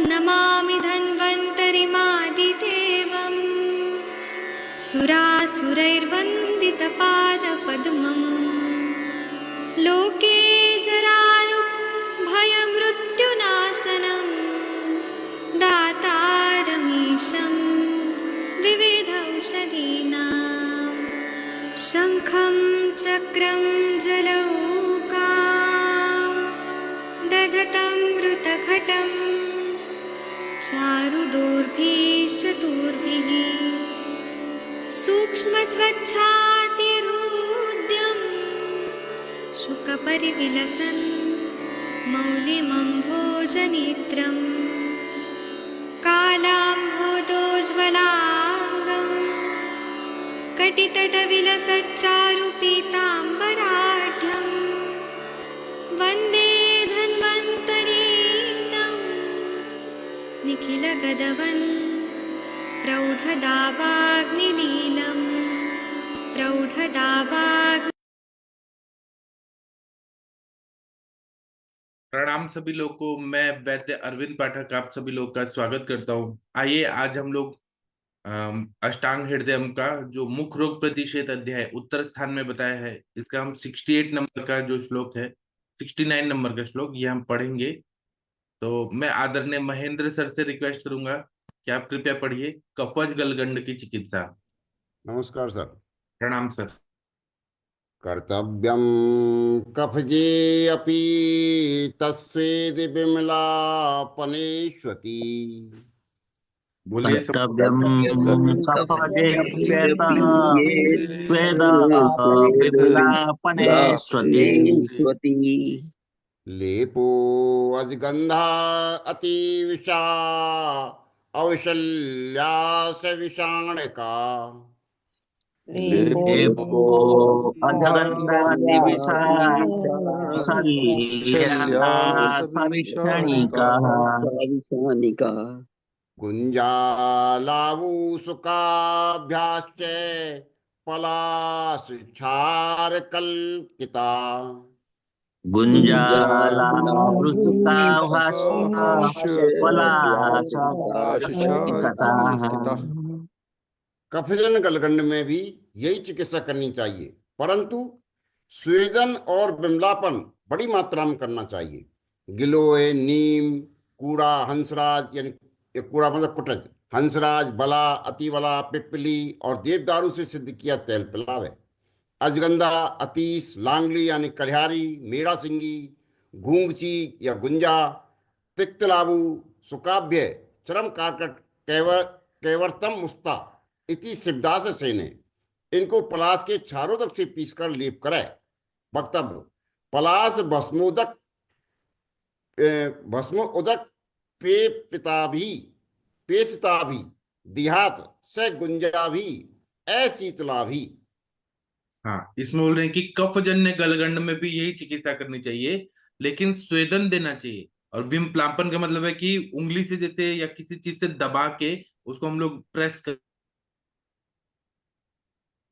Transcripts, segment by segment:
नमामि धन्वन्तरिमादिदेवम् सुरासुरैर्वन्दितपादपद्मम् लोके जरारुभयमृत्युनाशनम् दातारमीशं विविधौषधीनां शङ्खं चक्रं जलौकां दधतं मृतघटं चारुदोर्भिश्चतुर्भिः सूक्ष्मस्वच्छातिरुद्यं शुकपरिविलसन् मौलिमम्भोजनेत्रम् कालाम्भोदोज्ज्वलाङ्गं कटितटविलसच्चारुपीताम्बराढ्यं वन्दे धन्वन्तरीतं निखिलगदवन् प्रौढदावाग्निलीलं प्रौढदावाग्नि। प्रणाम सभी लोग को। मैं वैद्य अरविंद पाठक आप सभी लोग का स्वागत करता हूं। आइए आज हम लोग अष्टांग हृदयम का जो मुख्य रोग प्रतिषेध अध्याय उत्तर स्थान में बताया है, इसका हम 68 नंबर का जो श्लोक है, 69 नंबर का श्लोक, ये हम पढ़ेंगे। तो मैं आदरणीय महेंद्र सर से रिक्वेस्ट करूंगा कि आप कृपया पढ़िए कफज गलगंड की चिकित्सा। नमस्कार सर। प्रणाम सर। कर्तव्यं कफजे अपि तस्वेदि विमलापनेष्वति। बोलिए सब। कर्तव्यं कफजेऽप्येत स्वेदा विमलापनेष्वति। लेपो अजगंधा अतिविषा औशल्यास विषाणका। लेपो अजगन्धादिविषा सलील्यासविषणिकः। गुंजालावूसुकाभ्याश्च पलाशक्षारकल्पिता। कफजन गलगंड में भी यही चिकित्सा करनी चाहिए, परंतु स्वेदन और बिमलापन बड़ी मात्रा में करना चाहिए। गिलोय, नीम, कूड़ा, हंसराज यानी कूड़ा मतलब कुटज, हंसराज, बला, अतिबला, पिप्पली और देवदारू से सिद्ध किया तेल पिलावे। अजगंधा, अतीस, लांगली यानी कलिहारी, मेड़ा सिंगी, घूंगची या गुंजा, तिक्तलाबू, सुकाभ्य, चरम कार्कट, कैवर्तम मुस्ता इति शिवदास सेने। इनको पलाश के क्षारोदक से पीसकर लेप करे। वक्तव्य: पलाश भस्मोदक पे पिता भी पेशता भी दिहात से गुंजा भी अशीतला भी। हाँ, इसमें बोल रहे हैं कि कफजन्य गलगंड में भी यही चिकित्सा करनी चाहिए, लेकिन स्वेदन देना चाहिए। और विम्पलापन का मतलब है कि उंगली से जैसे या किसी चीज से दबा के उसको हम लोग प्रेस कर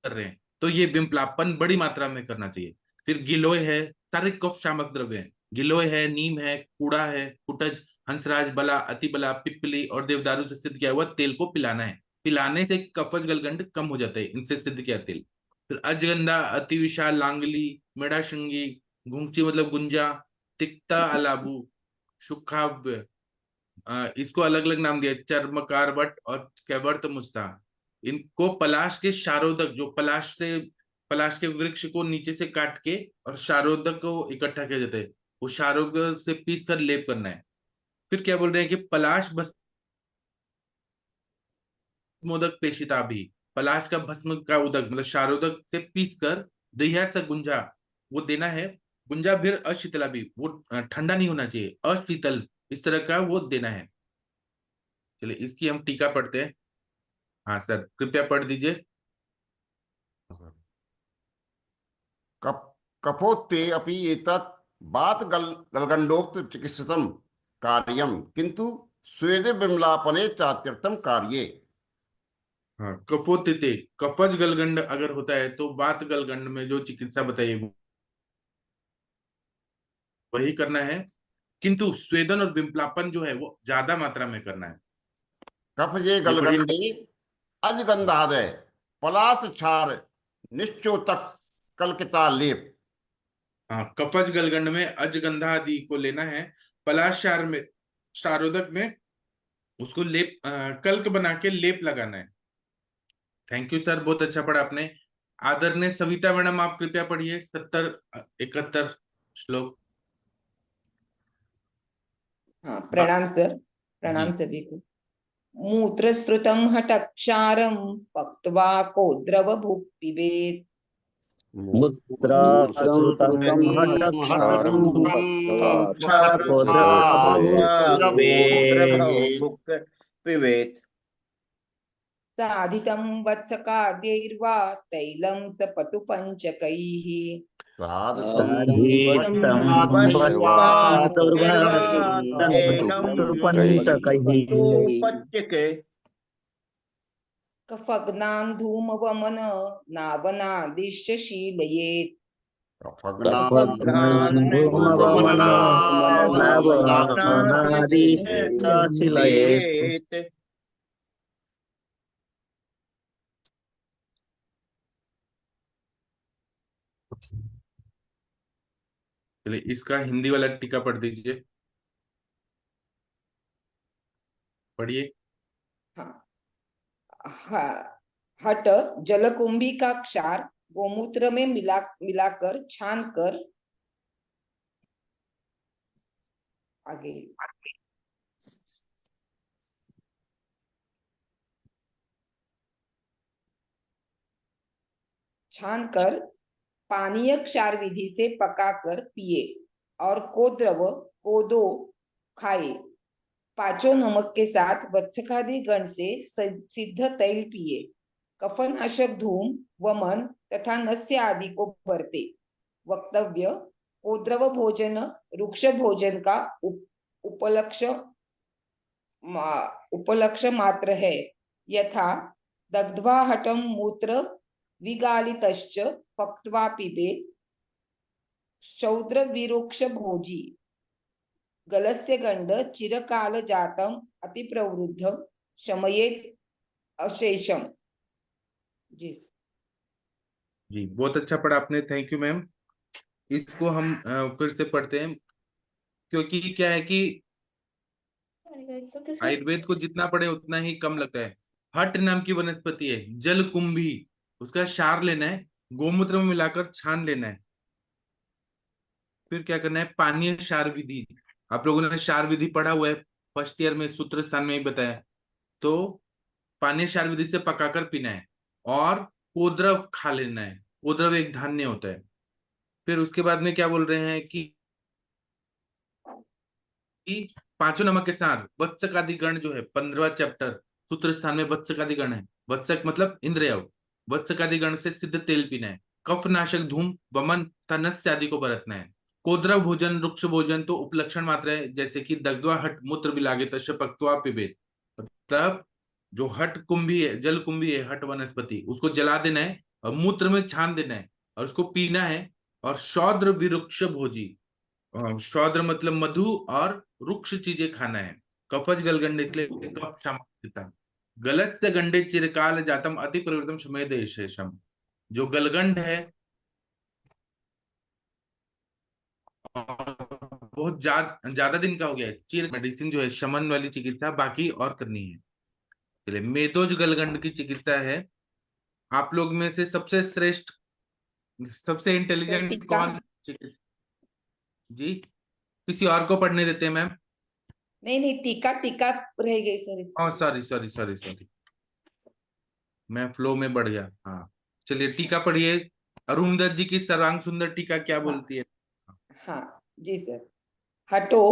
रहे हैं, तो ये विम्पलापन बड़ी मात्रा में करना चाहिए। फिर गिलोय है, सारे कफ शामक द्रव्य हैं। गिलोय है, नीम है, कूड़ा है, कुटज, हंसराज, बला, अतिबला, पिप्पली और देवदारू से सिद्ध किया हुआ तेल को पिलाना है। पिलाने से कफज गलगंड कम हो जाता है, इनसे सिद्ध किया तेल। फिर अजगंधा, अति विशाल लांगली, मेढ़ाशंगी, घुंगची मतलब गुंजा, तिक्ता अलाबू, शुखाव्य, इसको अलग अलग नाम दिया, चर्मकारवट और कैवर्त मुस्ता। इनको पलाश के शारोदक, जो पलाश के वृक्ष को नीचे से काट के और शारोदक को इकट्ठा किया जाता है, वो शारोदक से पीस कर लेप करना है। फिर क्या बोल रहे हैं कि पलाश भस्मोदक पेशिता भी, पलाश का भस्म का उदक मतलब शारोदक से पीस कर दहिया से गुंजा वो देना है। गुंजा फिर अशीतला भी, वो ठंडा नहीं होना चाहिए, अशीतल इस तरह का वो देना है। चलिए इसकी हम टीका पढ़ते हैं। हाँ सर, कृपया पढ़ दीजिए। कफोत्ते अपि एतत् बात गलगंडोक्त चिकित्सितम कार्यम किंतु स्वेद विमलापने चात्यर्थम कार्ये। हाँ, कफोत्ते, कफज गलगंड अगर होता है तो वात गलगंड में जो चिकित्सा बताइए वही करना है। किंतु स्वेदन और विम्पलापन जो है वो ज्यादा मात्रा में करना है। कफजे गलगंडे अजगंधादय पलास क्षार निश्चोतक कलकिता लेप। हाँ, कफज गलगंड में अजगंधा आदि को लेना है, पलाश क्षार में, क्षारोदक में उसको लेप कल्क बना के लेप लगाना है। थैंक यू सर, बहुत अच्छा पढ़ा आपने। आदरणीय सविता मैडम, आप कृपया पढ़िए 70-71 श्लोक। हाँ, प्रणाम सर, प्रणाम जी। सभी को। मूत्रस्रुतं हठक्षारं पक्त्वा कोद्रवभुक् पिबेत्। मुद्रा श्रुतं हठक्षारं पिबेत्। साधितं वत्सकाद्यैर्वा तैलं सपटुपञ्चकैः। कफग्नान् धूमवमन नावनादिश्च शीलयेत्। चलिए इसका हिंदी वाला टीका पढ़ दीजिए, पढ़िए। हट जलकुंभी का क्षार गोमूत्र में मिलाकर छान कर आगे छानकर पानीय क्षार विधि से पकाकर पिए और कोद्रव कोदो खाए। पांचों नमक के साथ वत्सकादि गण से सिद्ध तैल पिए। कफनाशक धूम वमन तथा नस्य आदि को बरते। वक्तव्य: कोद्रव भोजन रुक्ष भोजन का उपलक्ष्य मात्र है। यथा दग्ध्वा हठम मूत्र विगालितश्च पक्त्वा पिबेत्। शौद्र विरुक्ष भोजी गलस्य गंड चिरकाल जातम अति प्रवृद्धम शमयेत् अशेषम। जी, बहुत अच्छा पढ़ा आपने, थैंक यू मैम। इसको हम फिर से पढ़ते हैं, क्योंकि क्या है कि आयुर्वेद को जितना पढ़े उतना ही कम लगता है। हट नाम की वनस्पति है, जलकुंभी, उसका क्षार लेना है, गोमूत्र में मिलाकर छान लेना है। फिर क्या करना है, पानीय क्षार विधि। आप लोगों ने क्षार विधि पढ़ा हुआ है, फर्स्ट ईयर में सूत्र स्थान में ही बताया। तो पानीय क्षार विधि से पकाकर पीना है और कोद्रव खा लेना है। कोद्रव एक धान्य होता है। फिर उसके बाद में क्या बोल रहे हैं कि पांचों नमक के साथ वत्सकादि गण जो है, 15वां चैप्टर सूत्र स्थान में वत्सकादि गण है। वत्सक मतलब इंद्रिय, वत्सकादि गण से सिद्ध तेल पीना है। कफनाशक धूम वमन तनस्य आदि को बरतना है। कोद्रव भोजन रुक्ष भोजन तो उपलक्षण मात्र है, जैसे कि दग्ध्वा हट मूत्र विलागित पक्त्वा पिबेत्। मतलब जो हट कुंभी है, जल कुंभी है, हट वनस्पति, उसको जला देना है और मूत्र में छान देना है और उसको पीना है। और शौद्र विरुक्ष भोजी, शौद्र मतलब मधु और रुक्ष चीजें खाना है। कफज गलगंड इसलिए कफ शामक। गलत से गंडे चिरकाल जातम अति प्रवृत्तम शमेद शेषम। जो गलगंड है बहुत ज्यादा दिन का हो गया है, चिर मेडिसिन जो है, शमन वाली चिकित्सा बाकी और करनी है। चलिए, मेदोज गलगंड की चिकित्सा है। आप लोग में से सबसे श्रेष्ठ, सबसे इंटेलिजेंट कौन चिकित्सा? जी, किसी और को पढ़ने देते हैं मैम। नहीं, टीका रह गई सर। सॉरी, मैं फ्लो में बढ़ गया। हाँ, चलिए टीका पढ़िए। अरुण दत्त जी की सर्वांग सुंदर टीका क्या बोलती है? हाँ जी सर। हटो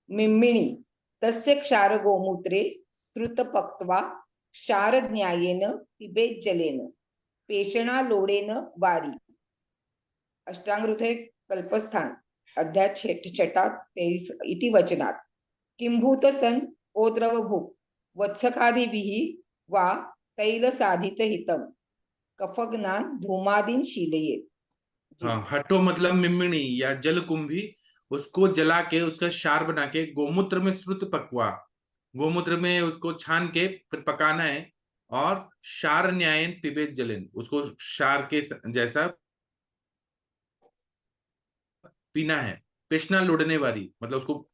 मिम्मिणी तस्य क्षार गोमूत्रे स्तृत पक्त्वा क्षार न्यायेन पिबेत् जलेन पेषणा लोडेन वारी। अष्टांग हृदय कल्पस्थान अध्याय 23 इति वचनात्। किंभूत सन ओद्रव भुक् वत्सकादिभिः वा तैल साधित हितम कफग्नान धूमादीन शीलयेत्। हाँ, हटो मतलब मिम्मिणी या जलकुंभी, उसको जला के उसका क्षार बना के गोमूत्र में श्रुत पकवा, गोमूत्र में उसको छान के फिर पकाना है, और क्षार न्यायन पिबेत जलन, उसको क्षार के जैसा पीना है। पेशना लुढ़ने वाली मतलब उसको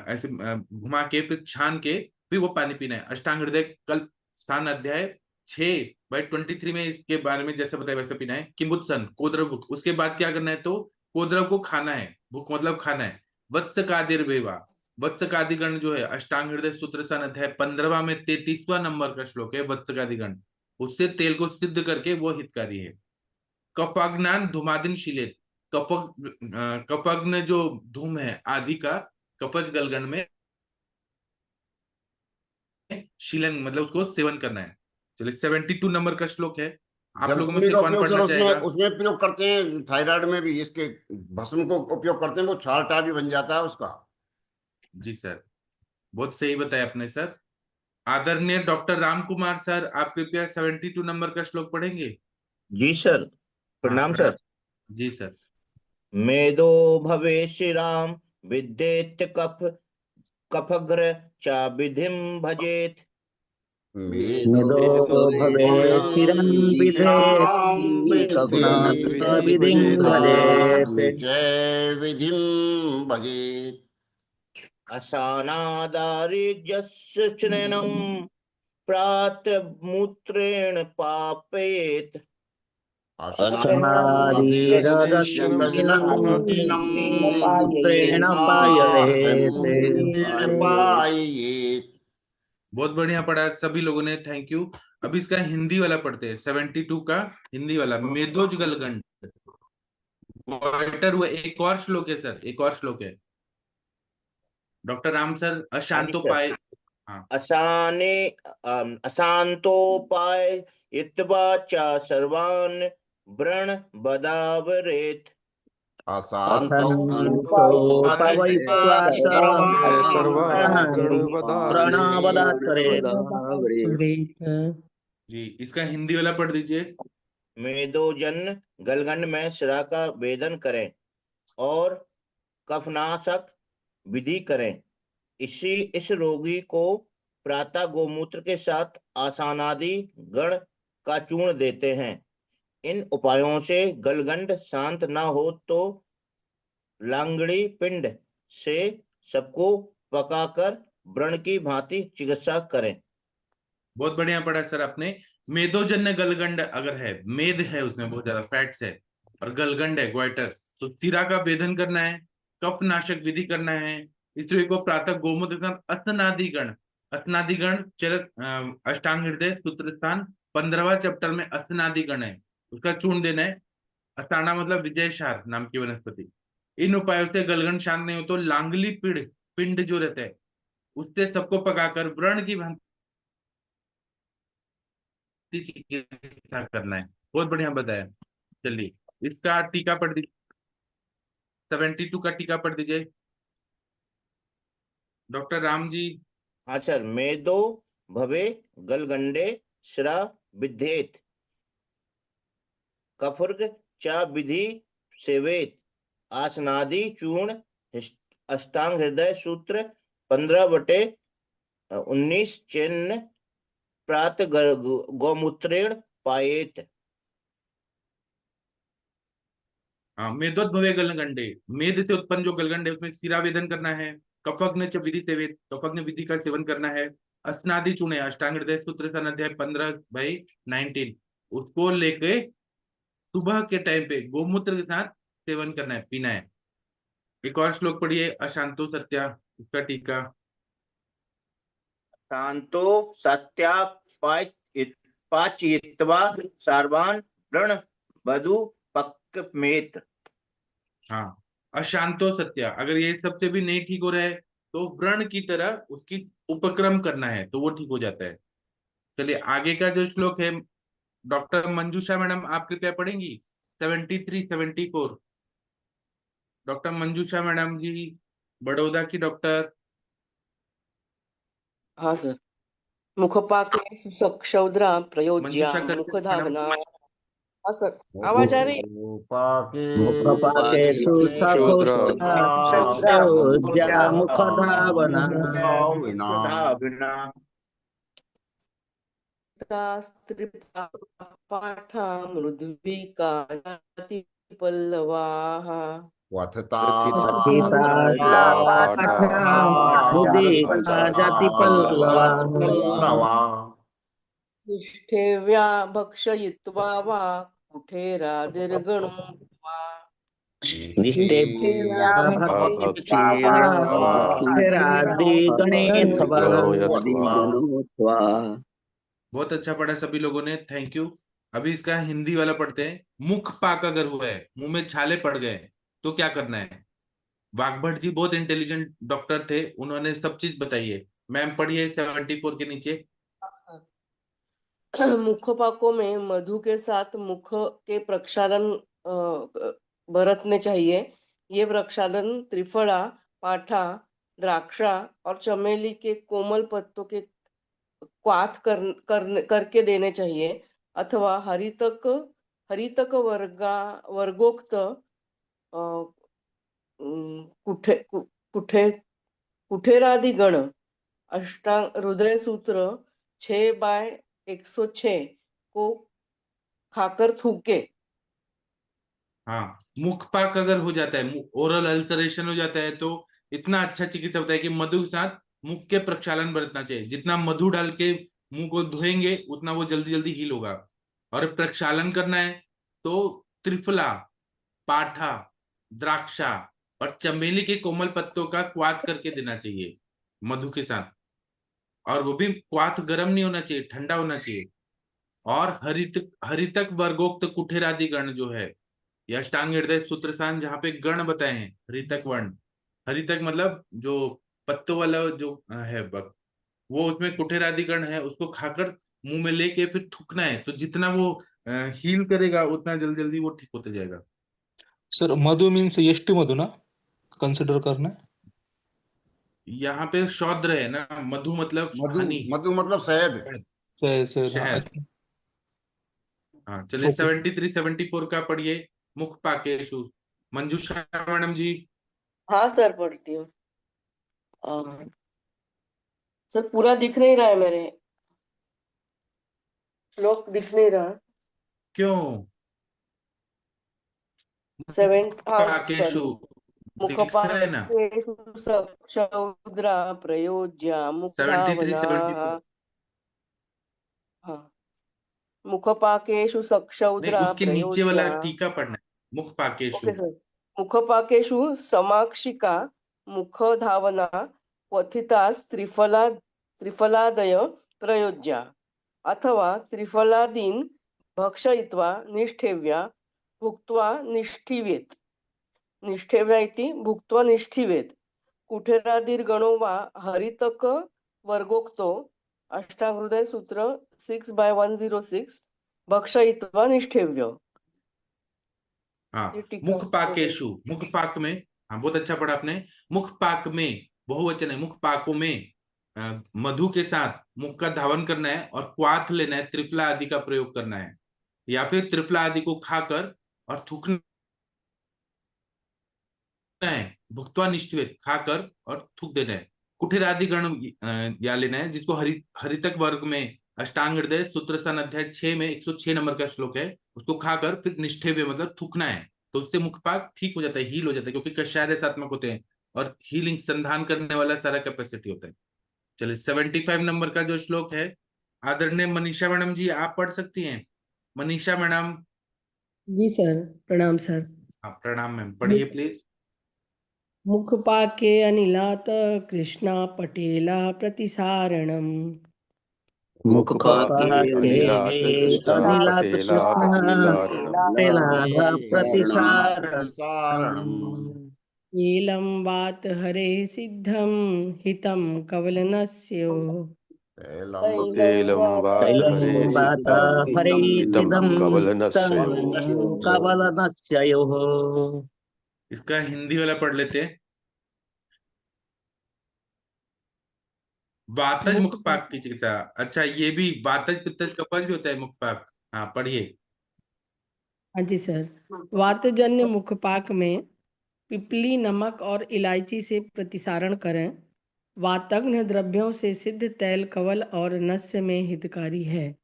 ऐसे घुमा के फिर छान के फिर वो पानी पीना है। अष्टांग हृदय कल स्थान अध्याय 6/23 में इसके बारे में जैसे बताया वैसे पीना है। किमुत्सन कोद्रव भुक, उसके बाद क्या करना है, तो कोद्रव को खाना है, भुक मतलब खाना है। वत्स कादिर्भेवा, वत्स कादिगण जो है अष्टांग हृदय सूत्र स्थान अध्याय 15 में 33वां नंबर का श्लोक है वत्स कादिगण, उससे तेल को सिद्ध करके वो हितकारी है। कफाग्नान धूमादिन शिलेत, कफग्न जो धूम है आदि का कफज गलगन में शीलन मतलब उसको सेवन करना है। चलिए 72 नंबर का श्लोक है, आप लोगों में जलकुंभी से का कौन उपयोग सर पढ़ना उसमें चाहेगा? उसमें प्रयोग करते हैं, थायराइड में भी इसके भस्म को उपयोग करते हैं, वो छालटा भी बन जाता है उसका। जी सर, बहुत सही बताया आपने सर। आदरणीय डॉक्टर राम कुमार सर, आप कृपया 72 नंबर का श्लोक पढ़ेंगे? जी सर, हाँ प्रणाम पढ़ा। सर। जी सर। मेदो भवे श्रीराम विद्येत कफग्र च विधिम भजेत। मेदो मेदो भवे शिरं राम विधेति विद्धि कफनाथ विधिं भजेत्। विधिं भजे। असानादारिजस्य स्नानं प्रातमूत्रेण पापयेत्। असनादिरदस्विनं मूत्रेण पाययेत्। बहुत बढ़िया पढ़ा सभी लोगों ने, थैंक यू। अब इसका हिंदी वाला पढ़ते हैं, 72 का हिंदी वाला। मेदोज गलगंड वाइटर हुआ, एक और श्लोक है सर, एक और श्लोक है। डॉक्टर राम सर, हाँ जी सर। अशांतोपाय। हाँ अशान्तोपाय इत्वा च सर्वान् व्रण बदावरेत्। असन्तो सर्वान् पवयित्वा प्रणवदाचरेत्। जी, इसका हिंदी वाला पढ़ दीजिए। मेदोजन गलगंड में शिरा का वेदन करें और कफनाशक विधि करें। इस रोगी को प्रातः गोमूत्र के साथ आसानादि गण का चूर्ण देते हैं। इन उपायों से गलगंड शांत न हो तो लांगड़ी पिंड से सबको पकाकर व्रण की भांति चिकित्सा करें। बहुत बढ़िया पढ़ा सर आपने। मेदोजन्य गलगंड अगर है, मेद है उसमें बहुत ज्यादा फैट्स है, और गलगंड है ग्वाइटर, तो सिरा का भेदन करना है, कफ नाशक विधि करना है। इस रोगी को प्रातः गोमूत्र के साथ असनादिगण, असनादिगण चरक अष्टांग हृदय सूत्र स्थान 15वां चैप्टर में असनादिगण है, उसका चूर्ण देना है। असाना मतलब विजयशार नाम की वनस्पति। इन उपायों से गलगंड शांत नहीं हो तो लांगली पिंड, पिंड जो रहता है उससे सबको पकाकर व्रण की भांति चिकित्सा करना है। बहुत बढ़िया बताया। चलिए इसका टीका पढ़ दीजिए, 72 का टीका पढ़ दीजिए डॉक्टर राम जी। हाँ सर। मेदो भवे गलगंडे श्रा विद्धेत कफुर्ग च विधि सेवेत। आसनादि चूर्ण अष्टांग हृदय सूत्र 15/19 चिन्ह प्रात गौमूत्रेण पायेत। हाँ, मेदोद्भवे गलगंडे, मेद से उत्पन्न जो गलगंड है उसमें सिरा वेदन करना है। कफग्न च विधि सेवित, कफग्न विधि का सेवन करना है। अस्नादि चूर्ण अष्टांग हृदय सूत्र सन अध्याय 15/19, उसको लेके सुबह के टाइम पे गोमूत्र के साथ सेवन करना है, पीना है। एक और श्लोक पढ़िए, अशांतो सत्या, उसका टीका। शांतो सत्या पाचयित्वा सर्वान् व्रण बधु पक्कमेत। हाँ, अशांतो सत्या, अगर ये सबसे भी नहीं ठीक हो रहा है तो व्रण की तरह उसकी उपक्रम करना है तो वो ठीक हो जाता है। चलिए आगे का जो श्लोक है, डॉक्टर मंजूषा मैडम आप कृपया पढ़ेंगी 73-74। डॉक्टर मंजूषा मैडम जी, बड़ौदा की डॉक्टर। हाँ सर। मुखपाके सुक्षौद्रा प्रयोज्य मंजूषा करके मैडम, मुखधावना हाँ सर, आवाज आ रही है? मुखपाकेषु सखोद्या मुखधावना धाविना पाठा मृद्विका जाति पल्लवाः मुदिता जातिपल्लवा तिष्ठेव्या भक्षयित्वा वा कुठेरादिर्गणो वा निष्ठेव्या भक्तिवा गणेथवा बहुत अच्छा पढ़ा सभी लोगों ने, थैंक यू। अभी इसका हिंदी वाला पढ़ते हैं। मुख पाक अगर हुआ है, मुंह में छाले पड़ गए तो क्या करना है? वाघभट जी बहुत इंटेलिजेंट डॉक्टर थे, उन्होंने सब चीज बताई है। मैम पढ़िए 74 के नीचे। मुखपाकों में मधु के साथ मुख के प्रक्षालन बरतने चाहिए। ये प्रक्षालन त्रिफला, पाठा, द्राक्षा और चमेली के कोमल पत्तों के क्वाथ करके देने चाहिए, अथवा हरितक वर्गोक्त कुठेरादि गण अष्टांग हृदय सूत्र 6/106 को खाकर थूके। हाँ, मुख पाक अगर हो जाता है, ओरल अल्सरेशन हो जाता है, तो इतना अच्छा चिकित्सा होता है कि मधु के साथ मुख के प्रक्षालन बरतना चाहिए। जितना मधु डाल के मुंह को धोएंगे उतना वो जल्दी जल्दी हील होगा। और प्रक्षालन करना है तो त्रिफला, पाठा, द्राक्षा और चमेली के कोमल पत्तों का क्वाथ करके देना चाहिए मधु के साथ। और वो भी क्वाथ गर्म नहीं होना चाहिए, ठंडा होना चाहिए। और हरितक वर्गोक्त कुठेरादि गण जो है, या अष्टांग हृदय सूत्रसान जहाँ पे गण बताए हैं, हरितक वर्ण। हरितक मतलब जो पत्तों वाला जो है वो उसमें कुठेरादि गण है, उसको खाकर मुंह में लेके फिर थूकना है। तो जितना वो हील करेगा उतना जल्दी जल्दी वो ठीक होते जाएगा। सर मधु मीन्स यष्टि मधु ना कंसिडर करना है? यहाँ पे शौद्र है ना, मधु मतलब हनी, मधु मतलब शहद। से शहद। हाँ चलिए, 73 74 का पढ़िए। मुख पाकेशु। मंजूषा मैडम जी। हाँ सर, पढ़ती हूँ। सर पूरा दिख नहीं रहा है, मेरे श्लोक दिख नहीं रहा। क्यों? 7 हाँ पाकेशु सॉरी, दिख रहा है ना? मुखपाकेषु प्रयोज्य 73 मुग्धावना। 74। हाँ, मुखपाकेषु नहीं, सक्षौद्रा उसके नीचे वाला प्रयोज्य। टीका पढ़ना है। मुख पाकेशु। Okay sir. मुखपाकेषु समाक्षिका मुखधावना क्वथितास् त्रिफलादय प्रयोज्य, अथवा त्रिफलादीन् भक्षयित्वा निष्ठेव्या भुक्त्वा निष्ठीवेत्। निष्ठेव्या इति भुक्त्वा निष्ठीवेत्। कुठेरादिर्गणो वा हरितक वर्गोक्तो अष्टांगहृदय सूत्र 6/106 भक्षयित्वा निष्ठेव्य। हाँ, ये टीका मुख पाकेशु, मुख पाक में। हाँ, बहुत अच्छा पढ़ा आपने। मुख पाक में बहुवचन है, मुख पाकों में मधु के साथ मुख का धावन करना है और क्वाथ लेना है, त्रिफला आदि का प्रयोग करना है, या फिर त्रिफला आदि को खाकर और थूकना है। भुक्त्वा निष्ठिवेत, खाकर और थूक देना है। कुठिर आदि गण या लेना है, जिसको हरितक वर्ग में अष्टांग हृदय सूत्रसन अध्याय 6 में 106 नंबर का श्लोक है, उसको खाकर फिर निष्ठेव्य मतलब थूकना है। तो उससे मुखपाक ठीक हो जाता है, हील हो जाता है, क्योंकि कषाय रसात्मक होते हैं और हीलिंग संधान करने वाला सारा कैपेसिटी होता है। चलिए 75 नंबर का जो श्लोक है, आदरणीय मनीषा मैडम जी आप पढ़ सकती हैं। मनीषा मैडम। जी सर, प्रणाम सर। हाँ प्रणाम मैम, पढ़िए प्लीज। मुखपाके अनिलात कृष्णा पटेला प्रतिसारणम। मुखपाके अनिलात कृष्ण पेला प्रतिसारणम् नीलं वात हरे सिद्धं हितं कवलनस्य। तैलं वात हरे सिद्धं कवलनस्ययोः। इसका हिंदी वाला पढ़ लेते हैं। वातज मुखपाक की चिकित्सा। अच्छा, ये भी वातज पित्तज कफज भी होता है मुखपाक। हाँ पढ़िए। हाँ जी सर। वातजन्य मुखपाक में पिपली, नमक और इलायची से प्रतिसारण करें। वातग्न द्रव्यों से सिद्ध तेल कवल और नस्य में हितकारी है।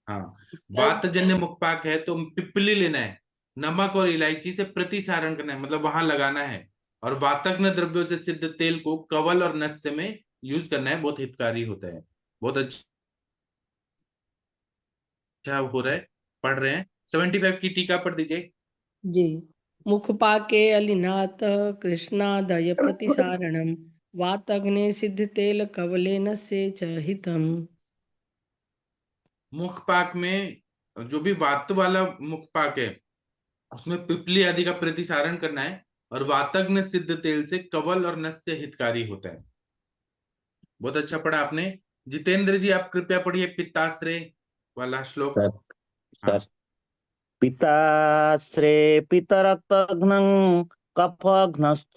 हाँ, वातजन्य मुखपाक है तो पिपली लेना है, नमक और इलायची से प्रतिसारण करना है, मतलब वहां लगाना है, और वातग्न द्रव्यों से सिद्ध तेल को कवल और नस्य में यूज करना है, बहुत हितकारी होता है। बहुत अच्छा हो रहा है, पढ़ रहे हैं। 75 की टीका पढ़ दीजिए। जी। मुखपाके अलिनाथ कृष्णादय प्रतिसारणम वातग्ने सिद्ध तेल कवले नस्य च हितम। मुखपाक में जो भी वात वाला मुखपाक है उसमें पिपली आदि का प्रतिसारण करना है, और वातग्न सिद्ध तेल से कवल और नस्य हितकारी होता है। बहुत अच्छा पढ़ा आपने। जितेंद्र जी, आप कृपया पढ़िए पित्ताश्रय वाला श्लोक। सर हाँ, सर पिताश्रे पितरक्तघ्नं कफघ्नश्च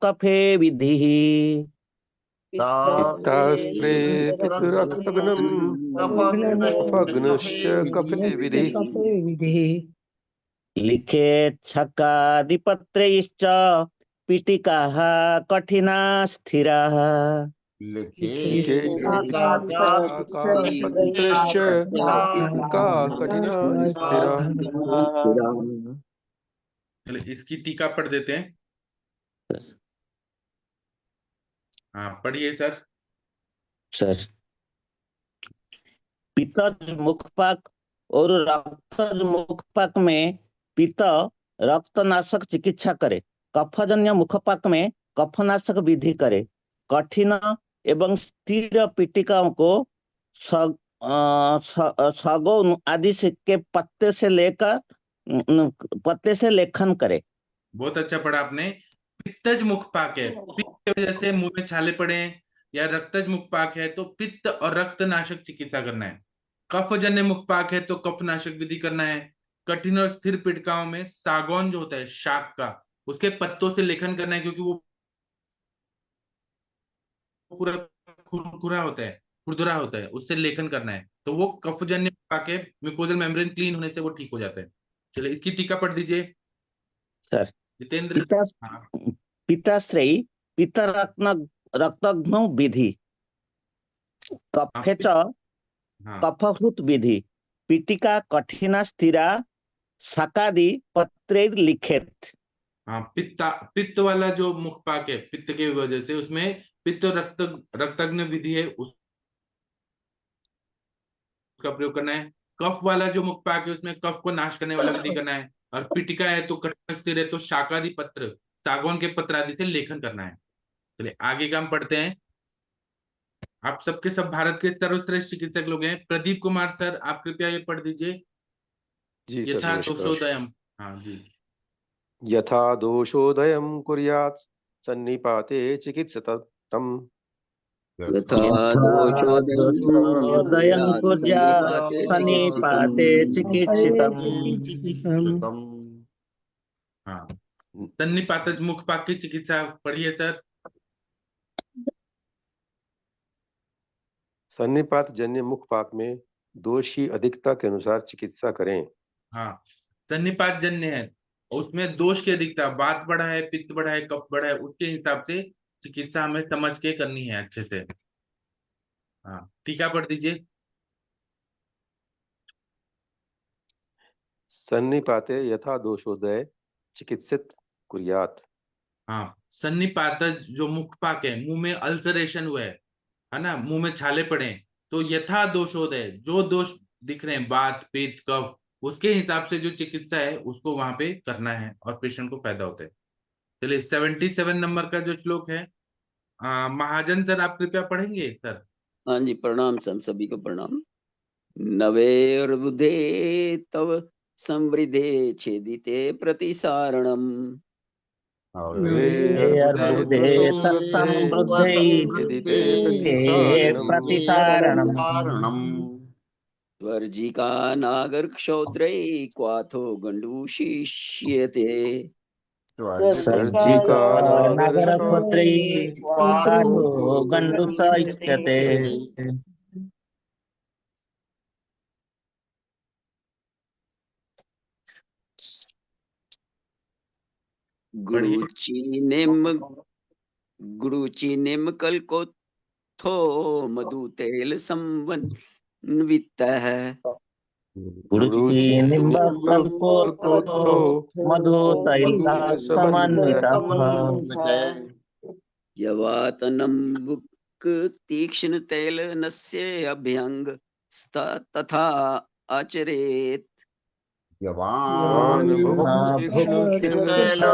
कफे विधिः पितास्त्रे पितरक्तघ्नं कफघ्नश्च कफे विधिः लिखेच्छकादिपत्रैश्च पीठिकाः कठिना स्थिराः लिखे काकपत्रश्च पीठिका कठिना स्थिरा। चलिए इसकी टीका पढ़ देते हैं। हाँ, पढ़िए सर। सर पित्तज मुखपाक और रक्तज मुखपाक में पित्त रक्तनाशक चिकित्सा करे, कफजन्य मुखपाक में कफनाशक विधि करे, कठिन एवं स्थिर पीठिकाओं को सगो आदि से के पत्ते से लेखन करे। बहुत अच्छा पढ़ा आपने। पित्तज मुखपाक है, पित्त की वजह से मुंह में छाले पड़े हैं, या रक्तज मुखपाक है तो पित्त और रक्तनाशक चिकित्सा करना है। कफजन्य मुखपाक है तो कफनाशक विधि करना है। कठिन और स्थिर पीड़िकाओं में सागौन जो होता है शाक का, उसके पत्तों से लेखन करना है, क्योंकि वो पूरा खुरखुरा होता है, खुरदुरा होता है, उससे लेखन करना है, तो वो कफजन्य मुखपाक है। म्यूकोजल मेम्ब्रेन क्लीन होने से वो ठीक हो जाता है। चलिए इसकी टीका पढ़ दीजिए सर जितेंद्र। पिता हाँ पिताश्रयी पितरत्न रक्तघ्नौ विधि हाँ कफे च हाँ कफहृत विधि पीठिका कठिना स्थिरा शाकादि पत्रे लिखेत। हाँ, पित्त वाला जो मुखपाक है, पित्त की वजह से उसमें पित्त और रक्तग्न विधि है, उसका प्रयोग करना है। कफ वाला जो मुखपाक है उसमें कफ को नाश करने वाला विधि करना है, और पिटिका है तो कठिन स्थिर है तो शाकादि पत्र, सागौन के पत्र आदि से लेखन करना है। चलिए आगे का हम पढ़ते हैं। आप सबके सब भारत के सर्वश्रेष्ठ चिकित्सक लोग हैं। प्रदीप कुमार सर, आप कृपया ये पढ़ दीजिए। जी सर, यथा नमस्कार। दोषोदयम। हाँ जी। यथा दोषोदयं कुर्यात् सन्निपाते चिकित्सतम्। यथा दोषोदयं कुर्यात् सन्निपाते चिकित्सितम्। हाँ, सन्निपात मुखपाक की चिकित्सा पढ़िए सर। सन्निपात जन्य मुखपाक में दोष की अधिकता के अनुसार चिकित्सा करें। हाँ, सन्निपात जन्य है, उसमें दोष की अधिकता, वात बढ़ा है, पित्त बढ़ा है, कफ बढ़ा है, उसके हिसाब से चिकित्सा हमें समझ के करनी है अच्छे से। हाँ, टीका पढ़ दीजिए। सन्निपाते यथा दोषोदय चिकित्सित कुर्यात्। हाँ, सन्निपात जो मुखपाक है, मुंह में अल्सरेशन हुआ है ना, मुंह में छाले पड़े हैं, तो यथा दोषोदय जो दोष दिख रहे हैं, वात पित्त कफ, उसके हिसाब से जो चिकित्सा है उसको वहां पे करना है और पेशेंट को फायदा होता है। चलिए 77 नंबर का जो श्लोक है, महाजन सर आप कृपया पढ़ेंगे सर। हाँ जी, प्रणाम सभी को प्रणाम। नवेर्बुधे तव संवृद्धे छेदिते प्रतिसारणम वर्जिका नागर क्षौद्रै क्वाथो गंडूशिष्यते। सर्जिका नागरक्षोत्रै काठो गंडुसह्यते। गुरुचिनिम कल्कोत्थो मधु तेल संवन्वितः गुरुचीनिम्बकल्पोत्थो मधु तैला समन्वितः यवातनम्बुक तीक्ष्ण तेल नस्य अभ्यंग तथा आचरेत जवान भुक्तिक्षणतैलो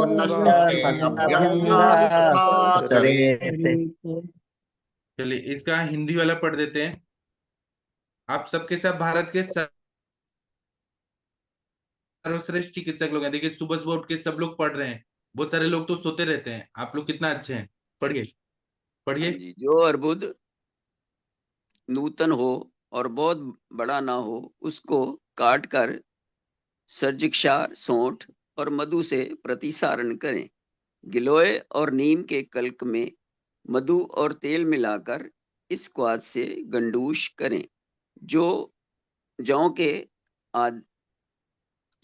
नष्टे अभ्यंगा तथा चरेत्। चलिए इसका हिंदी वाला पढ़ देते हैं। आप सबके सब भारत के सर्वश्रेष्ठ चिकित्सक लोग हैं। देखिए सुबह सुबह उठ के सब लोग पढ़ रहे हैं। बहुत सारे लोग तो सोते रहते हैं। आप लोग कितना अच्छे हैं। पढ़िए पढ़िए। जो अर्बुद नूतन हो और बहुत बड़ा ना हो उसको काट कर सर्जिक्षार सोंठ और मधु से प्रतिसारण करें। गिलोय और नीम के कल्क में मधु और तेल मिलाकर इस क्वाथ से गंडूश करें। जो जौ के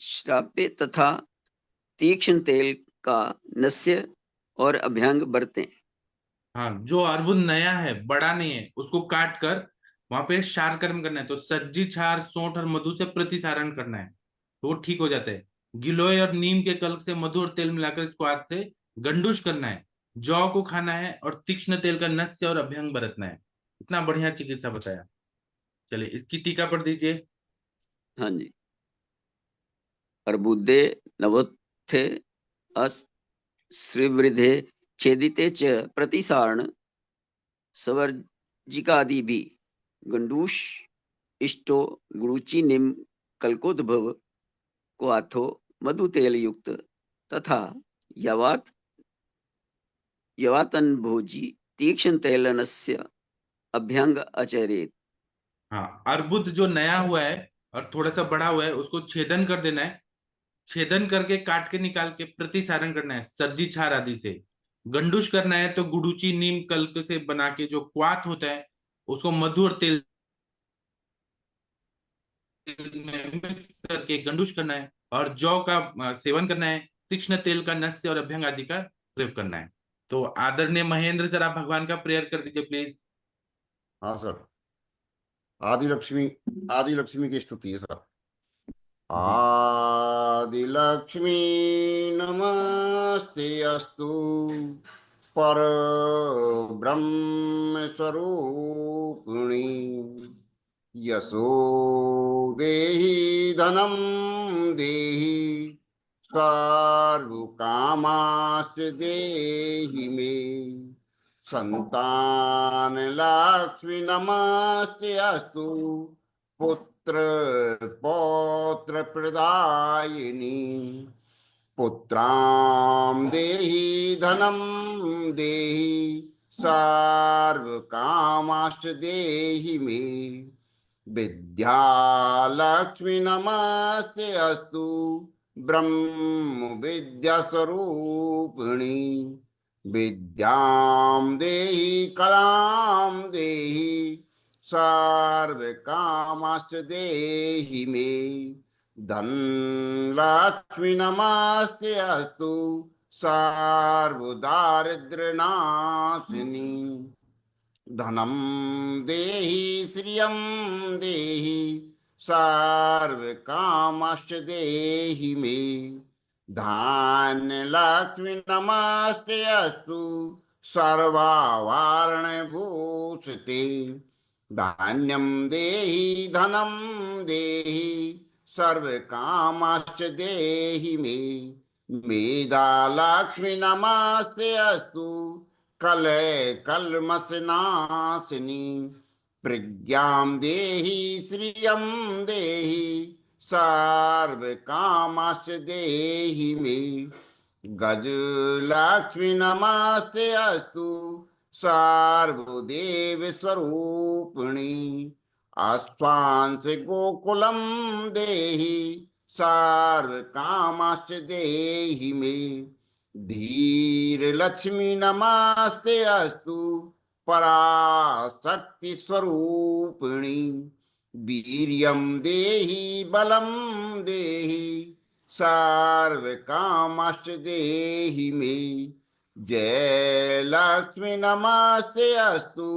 श्राप्य तथा तीक्ष्ण तेल का नस्य और अभ्यंग बरतें। हाँ, जो अर्बुद नया है, बड़ा नहीं है, उसको काट कर वहां पे क्षार कर्म करना है। तो सज्जी क्षार सोंठ और मधु से प्रतिसारण करना है तो वो ठीक हो जाता है। गिलोय और नीम के कल्क से मधु और तेल मिलाकर इसको हाथ से गंडूश करना है। जौ को खाना है और तीक्ष्ण तेल का नस्य और अभ्यंग बरतना है। इतना बढ़िया चिकित्सा बताया। चलिए इसकी टीका पढ़ दीजिए। हाँ जी। अर्बुदे नवोत्थे श्रीवृद्धे छेदिते च प्रतिसारण सवर्जिकादि गंडूष इष्टो गुरुचि निम कल्कोद्भव क्वाथो मधु तेल युक्त तथा यवातन भोजी तीक्ष्ण तेलनस्य अभ्यंग आचरेत। हाँ, अर्बुद जो नया हुआ है और थोड़ा सा बड़ा हुआ है उसको छेदन कर देना है। छेदन करके काट के निकाल के प्रतिसारण करना है सब्जी छार आदि से। गंडूश करना है तो गुडुची नीम कल्क से बना के जो क्वाथ होता है उसको मधु और तेल में मिक्स करके गंडूश करना है। और जौ का सेवन करना है। तीक्ष्ण तेल का नस्य और अभ्यंग आदि का प्रयोग करना है। तो आदरणीय महेंद्र सर आप भगवान का प्रेयर कर दीजिए प्लीज। हाँ सर। आदि लक्ष्मी की स्तुति है सर। आदि लक्ष्मी नमस्ते अस्तु पर ब्रह्म स्वरूपिणी यशो देहि धनम देहि सर्वकामाश्च देहि मे संतान लक्ष्मी नमस्ते अस्तु पुत्र पौत्र प्रदायिनी पुत्रां देहि धनं देहि सर्वकामाश्च देहि मे विद्यालक्ष्मी नमस्ते अस्तु ब्रह्म विद्यास्वरूपिणी विद्यां देहि कलां देहि सर्वकामाश्च देहि मे धनलक्ष्मी नमस्ते अस्तु सर्वदारिद्र्यनाशिनी धनं देहि श्रियं देहि सर्वकामाश्च देहि मे धान्यलक्ष्मी नमस्ते अस्तु सर्वाभरणभूषिते धान्यं देहि धनं देहि सर्वकामाश्च देहि मे मेधालक्ष्मी नमस्ते अस्तु कलय कल्मषनाशिनी प्रज्ञां देहि श्रियं देहि सर्वकामाश्च देहि मे गजलक्ष्मी नमस्ते अस्तु सर्वदेव स्वरूपिणी अश्वांश गोकुलं देहि सर्वकामाश्च देहि मे धीरलक्ष्मी नमस्ते अस्तु पराशक्ति स्वरूपिणी वीर्यं देहि बलं देहि सर्व कामश्च देहि मे। जय लक्ष्मी नमस्ते अस्तु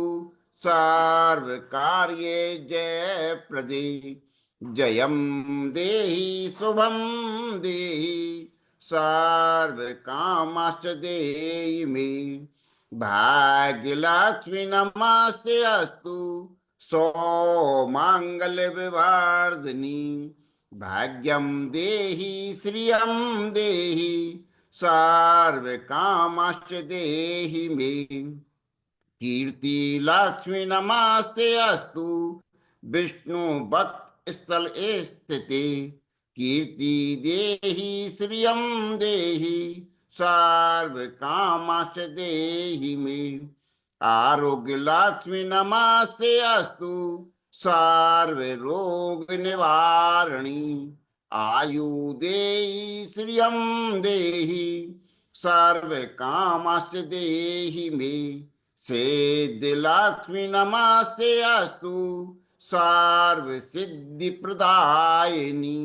सर्व कार्ये जय प्रदे। जयम देहि शुभम देहि सर्व कामश्च देहि मे। भाग्य लक्ष्मी नमस्ते अस्तु सौमंगल विवर्धिनी। भाग्यम देहि श्रियम देहि सर्व कामश्च देहि मे। कीर्ति लक्ष्मी नमस्ते अस्तु विष्णु भक्त स्थल स्थिते। कीर्ति देहि श्रियम देहि सर्व कामश्च देहि मे। आरोग्य लक्ष्मी नमस्ते अस्तु सर्व रोग निवारणी। आयु देहि श्रियम देहि सर्व कामश्च देहि मे। सिद्धि लक्ष्मी नमस्ते अस्तु सर्व सिद्धि प्रदायिनी।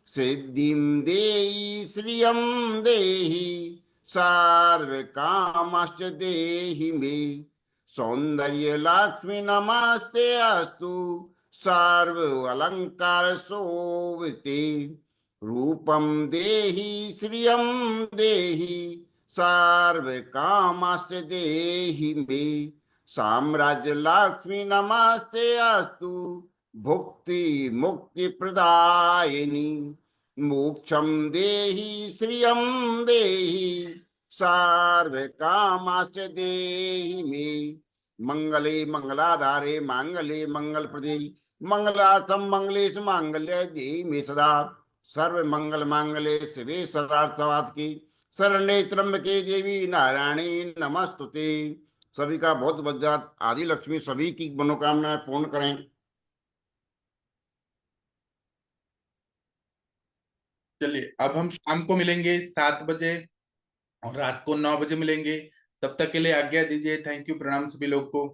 सिद्धिं देहि श्रियं देहि सर्व कामश्च देहि मे। सौंदर्य लक्ष्मी नमस्ते अस्तु सर्व अलंकार शोभिते। रूपम देहि श्रियं देहि सर्व कामश्च देहि मे। साम्राज्य लक्ष्मी नमस्ते अस्तु भुक्ति मुक्ति प्रदायिनी। मोक्षम देहि श्रियं देहि सर्व कामश्च देहि मे। मंगले मंगलाधारे मांगले मंगल प्रदे मंगलार्थम मंगलेश मांगल्य देहि मे सदा। सर्व मंगल मांगले शिवे सर्वार्थसाधिके शरण्ये त्र्यंबके देवी नारायणी नमस्तुते। सभी का बहुत बहुत आदि लक्ष्मी सभी की मनोकामनाएं पूर्ण करें। चलिए अब हम शाम को मिलेंगे 7 बजे और रात को 9 बजे मिलेंगे। तब तक के लिए आज्ञा दीजिए। थैंक यू, प्रणाम सभी लोग को।